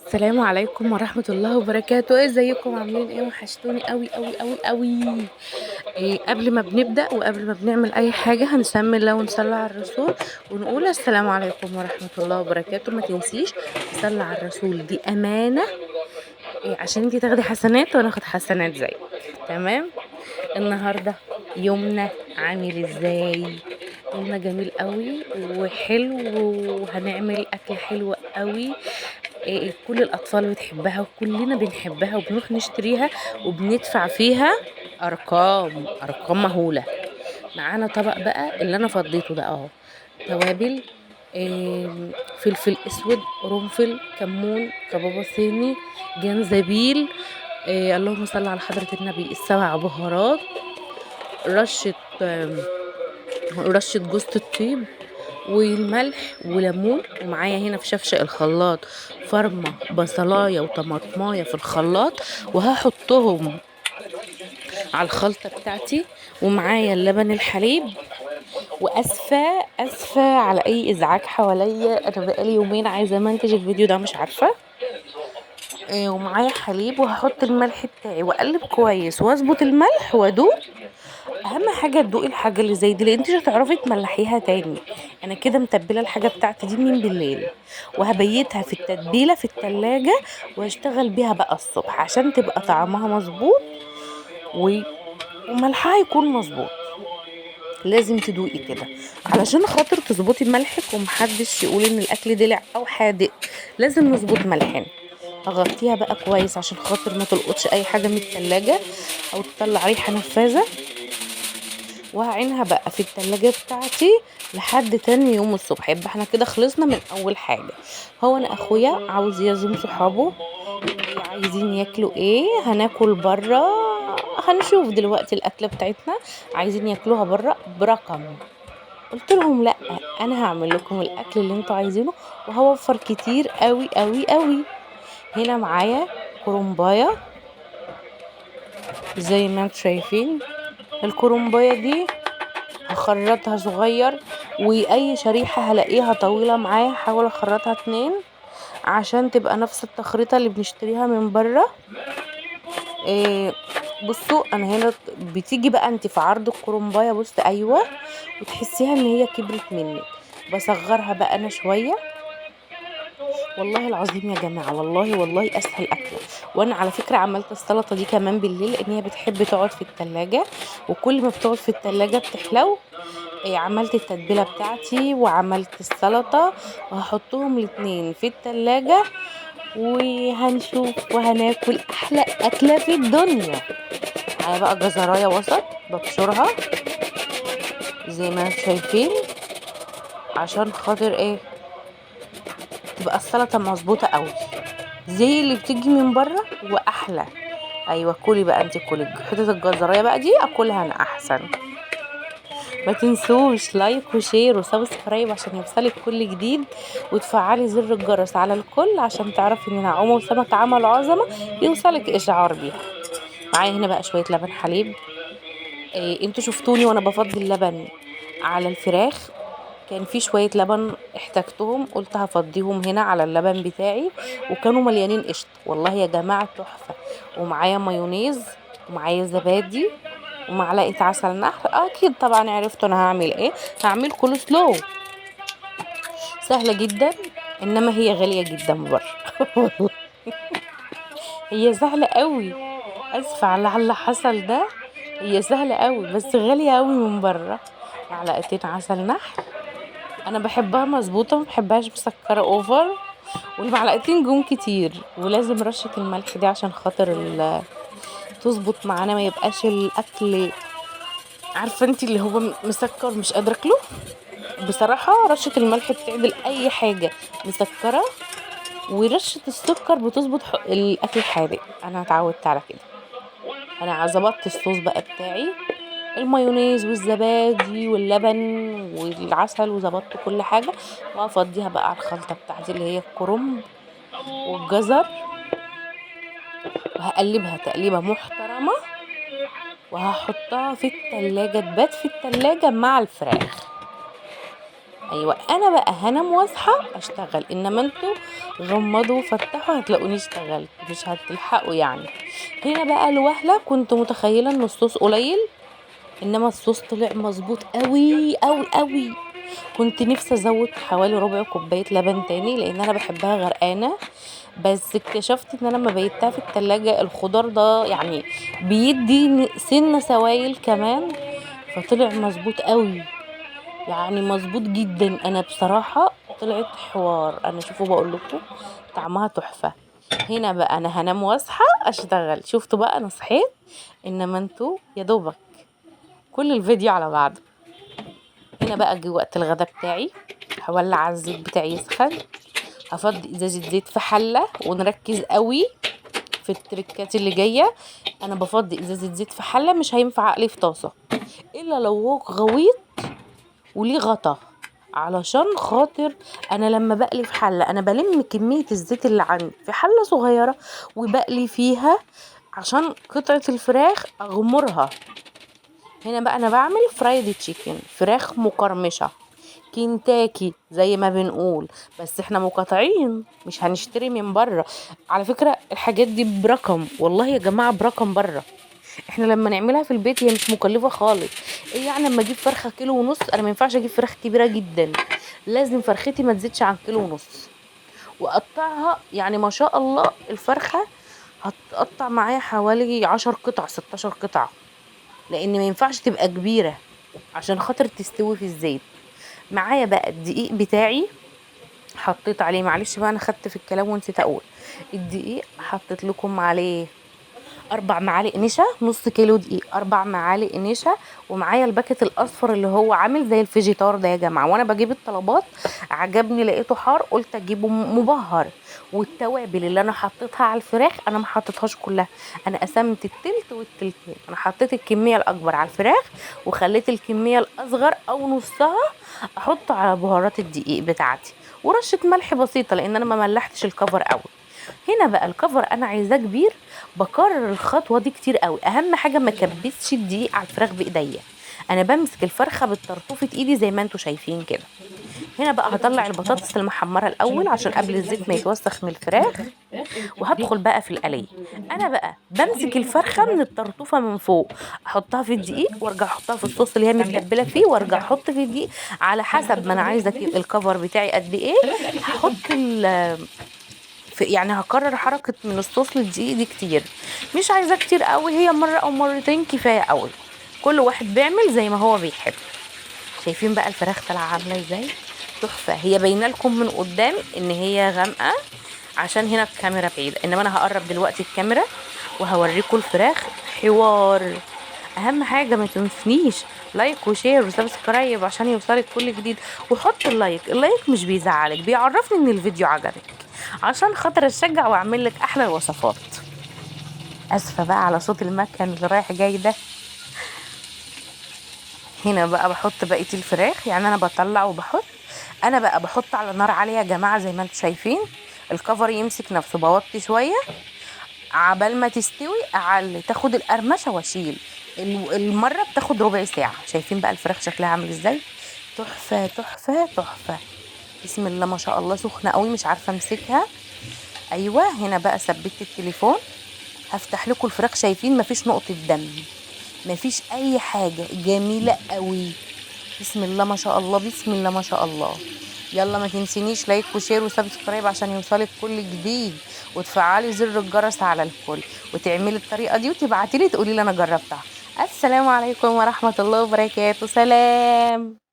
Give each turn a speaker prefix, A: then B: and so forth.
A: السلام عليكم ورحمة الله وبركاته. ازيكم؟ عاملين ايه؟ وحشتوني قوي قوي قوي قوي. قبل ما بنبدأ وقبل ما بنعمل اي حاجة هنسمي الله ونصلي على الرسول ونقول السلام عليكم ورحمة الله وبركاته. ما تنسيش تصلي على الرسول، دي امانة. عشان انتي تاخدي حسنات وانا اخد حسنات زيك. تمام. النهاردة يومنا عامل ازاي؟ يومنا جميل قوي وحلو، وهنعمل اكل حلو قوي. كل الاطفال بتحبها وكلنا بنحبها وبنروح نشتريها وبندفع فيها ارقام ارقام مهولة. معانا طبق بقى اللي انا فضيته ده اهو. توابل، فلفل اسود، قرنفل، كمون، كبابا صيني، جنزبيل، اللهم صل على حضرة النبي، السبع بهارات، رشة رشة جوز الطيب، والملح وليمون. ومعايا هنا في شفشق الخلاط فرمة بصلاية وطماطماية في الخلاط، وهحطهم على الخلطة بتاعتي. ومعايا اللبن الحليب. واسفة على اي ازعاج حواليا، انا بقالي يومين عايزة منتج الفيديو ده مش عارفة. ومعايا حليب، وهحط الملح بتاعي واقلب كويس واظبط الملح وادوق. اهم حاجه تدوقي الحاجه اللي زي دي، لان انت مش هتعرفي تملحيها تاني. انا كده متبله الحاجه بتاعتي دي من بالليل، وهبيتها في التتبيله في التلاجة، وهشتغل بيها بقى الصبح عشان تبقى طعمها مظبوط و- وملحها يكون مظبوط. لازم تدوقي كده علشان خاطر تظبطي ملحك، ومحدش يقول ان الاكل دلع او حادق. لازم نظبط ملحنا. هغطيها بقى كويس عشان خاطر ما تلقطش اي حاجه من التلاجة او تطلع ريحه نفاذه. وهعينها بقى في التلاجة بتاعتي لحد تاني يوم الصبح. يبقى احنا كده خلصنا من اول حاجة. هو انا اخويا عاوز يعزم صحابه، عايزين ياكلوا ايه؟ هناكل برا. هنشوف دلوقتي الاكلة بتاعتنا عايزين ياكلوها برا برقم. قلت لهم لا، انا هعمل لكم الاكل اللي انتوا عايزينه، وهوفر كتير قوي قوي قوي. هنا معايا كرومبايه زي ما انتوا شايفين. الكرومبايه دي هخرطها صغير، واي شريحة هلاقيها طويلة معايا هحاول اخرطها اتنين عشان تبقى نفس التخريطة اللي بنشتريها من بره. إيه، بصوا انا هنا بتيجي بقى انت في عرض الكرنبايه، بص ايوه، وتحسيها ان هي كبرت منك. بصغرها بقى انا شويه. والله العظيم يا جماعه، والله والله اسهل اكله. وانا على فكره عملت السلطه دي كمان بالليل، لان هي بتحب تقعد في التلاجة، وكل ما بتقعد في التلاجة بتحلو. عملت التتبيله بتاعتي وعملت السلطه، وهحطهم الاتنين في التلاجة، وهنشوف وهناكل احلى اكله في الدنيا. معايا بقى جزرايه وسط ببشرها زي ما انتم شايفين، عشان خاطر ايه؟ تبقى السلطه مظبوطه قوي زي اللي بتيجي من بره واحلى. ايوه كلي بقى انت، كلي حته الجزرايه بقى دي اكلها انا احسن. ما تنسوش لايك وشير وسبسكرايب عشان يوصلك كل جديد، وتفعلي زر الجرس على الكل عشان تعرفي ان نعومه وسمك عمل عظمه يوصلك اشعار بيها. معايا هنا بقى شويه لبن حليب. انتوا شفتوني وانا بفضي اللبن على الفراخ، كان في شويه لبن احتاجتهم قلت هفضيهم هنا على اللبن بتاعي، وكانوا مليانين قشطه والله يا جماعه تحفه. ومعايا مايونيز، ومعايا زبادي، ومعلقه عسل نحل. اكيد طبعا عرفتوا انا هعمل ايه. هعمل كول سلو، سهله جدا، انما هي غاليه جدا بره. هي سهله قوي. اسفه على اللي حصل ده. هي سهله قوي بس غاليه قوي من بره. معلقتين عسل نحل، انا بحبها مظبوطه، ما بحبهاش مسكره اوفر. والمعلقتين جم كتير، ولازم رشه الملح دي عشان خاطر تظبط معانا، ما يبقاش الاكل عارفه انت اللي هو مسكر مش قادره اكله. بصراحه رشه الملح بتعدل اي حاجه مسكره، ورشه السكر بتظبط الاكل حادق. انا اتعودت على كده. انا ظبطت الصوص بقى بتاعي، المايونيز والزبادي واللبن والعسل، وظبطت كل حاجه. وافضيها بقى على الخلطه بتاعتي اللي هي الكرنب والجزر، وهقلبها تقليبه محترمه، وهحطها في التلاجة تبات في التلاجة مع الفراخ. ايوه انا بقى هنام واصحى اشتغل، انما انتوا غمضوا وفتحوا هتلاقوني اشتغلت، مش هتلحقوا يعني. هنا بقى الوهله كنت متخيله ان الصوص قليل، انما الصوص طلع مظبوط قوي قوي قوي. كنت نفسي ازود حوالي ربع كوبايه لبن تاني لان انا بحبها غرقانه، بس اكتشفت ان انا لما بيتها في التلاجة الخضار ده يعني بيدي سنه سوائل كمان، فطلع مظبوط قوي، يعني مظبوط جدا. انا بصراحه طلعت حوار، انا شوفوا بقول لكم طعمها تحفه. هنا بقى انا هنام واصحى اشتغل، شفتوا بقى انا صحيت، انما انتوا يا دوبك كل الفيديو على بعضه. هنا بقى جه وقت الغدا بتاعي، هولع على الزيت بتاعي يسخن، هفضي ازازه زيت في حله، ونركز قوي في التركات اللي جايه. انا بفضي ازازه زيت في حله، مش هينفع اقلي في طاسه الا لو هو غويط وليه غطا، علشان خاطر انا لما بقلي في حله انا بلم كميه الزيت اللي عندي في حله صغيره وبقلي فيها عشان قطعه الفراخ اغمرها. هنا بقى انا بعمل فرايد تشيكن، فراخ مقرمشه كنتاكي زي ما بنقول، بس احنا مقاطعين مش هنشتري من بره. على فكره الحاجات دي برقم، والله يا جماعه برقم بره. احنا لما نعملها في البيت هي مش مكلفه خالص. ايه يعني لما اجيب فرخه كيلو ونص؟ انا ما ينفعش اجيب فراخ كبيره جدا، لازم فرختي ما تزيدش عن كيلو ونص، واقطعها يعني ما شاء الله الفرخه هتقطع معايا حوالي 10 قطع 16 قطعه، لان ما ينفعش تبقى كبيره عشان خاطر تستوي في الزيت. معايا بقى الدقيق بتاعي، حطيت عليه، معلش بقى انا خدت في الكلام ونسيت اقول، الدقيق حطيت لكم عليه 4 معالق نشا، نص كيلو دقيق 4 معالق نشا. ومعايا الباكت الاصفر اللي هو عامل زي الفيجيتار ده يا جماعه، وانا بجيب الطلبات عجبني لقيته حار قلت اجيبه مبهر. والتوابل اللي انا حطيتها على الفراخ انا ما حطيتهاش كلها، انا قسمت التلت والتلتين، انا حطيت الكميه الاكبر على الفراخ وخليت الكميه الاصغر او نصها احط على بهارات الدقيق بتاعتي، ورشه ملح بسيطه لان انا ما ملحتش الكفر قوي. هنا بقى الكفر انا عايزاه كبير، بكرر الخطوه دي كتير قوي. اهم حاجه ما كبسش الدقيق على الفراخ بايديا، انا بمسك الفرخه بالطرطوفه ايدي زي ما انتوا شايفين كده. هنا بقى هطلع البطاطس المحمره الاول عشان قبل الزيت ما يتوسخ من الفراخ، وهدخل بقى في القليه. انا بقى بمسك الفرخه من الطرطوفه من فوق، احطها في الدقيق وارجع احطها في الصوص اللي هي متبله فيه، وارجع احط في الدقيق على حسب ما انا عايزه الكفر بتاعي قد ايه. هحط يعني هكرر حركة من الصوص للدقيق دي كتير، مش عايزاه كتير قوي، هي مرة او مرتين كفاية قوي، كل واحد بيعمل زي ما هو بيحب. شايفين بقى الفراخ طالعة عاملة ازاي؟ تحفة. هي باينة لكم من قدام ان هي غامقة عشان هنا الكاميرا بعيدة، انما انا هقرب دلوقتي الكاميرا وهوريكم الفراخ. حوار. اهم حاجة ما تنسنيش لايك وشير وسبسكرايب عشان يوصلك كل جديد، وحط اللايك، اللايك مش بيزعلك، بيعرفني ان الفيديو عجبك عشان خاطر اشجع واعمل لك احلى الوصفات. اسفه بقى على صوت المكن اللي رايح جاي ده. هنا بقى بحط بقيه الفراخ، يعني انا بطلع وبحط. انا بقى بحط على نار عاليه يا جماعه زي ما انتم شايفين، الكفر يمسك نفسه، بوطي شويه عبال ما تستوي، اعلي تاخد القرمشه واشيل. المره بتاخد ربع ساعه. شايفين بقى الفراخ شكلها عامل ازاي؟ تحفه تحفه تحفه. بسم الله ما شاء الله، سخنه قوي مش عارفه امسكها. ايوه هنا بقى ثبت التليفون، هفتح لكم الفراخ. شايفين مفيش نقطه دم، مفيش اي حاجه، جميله قوي. بسم الله ما شاء الله، بسم الله ما شاء الله. يلا ما تنسينيش لايك وشير وسبسكرايب عشان يوصلك كل جديد، وتفعلي زر الجرس على الكل، وتعملي الطريقه دي وتبعتي لي تقولي لي انا جربتها. السلام عليكم ورحمه الله وبركاته. سلام.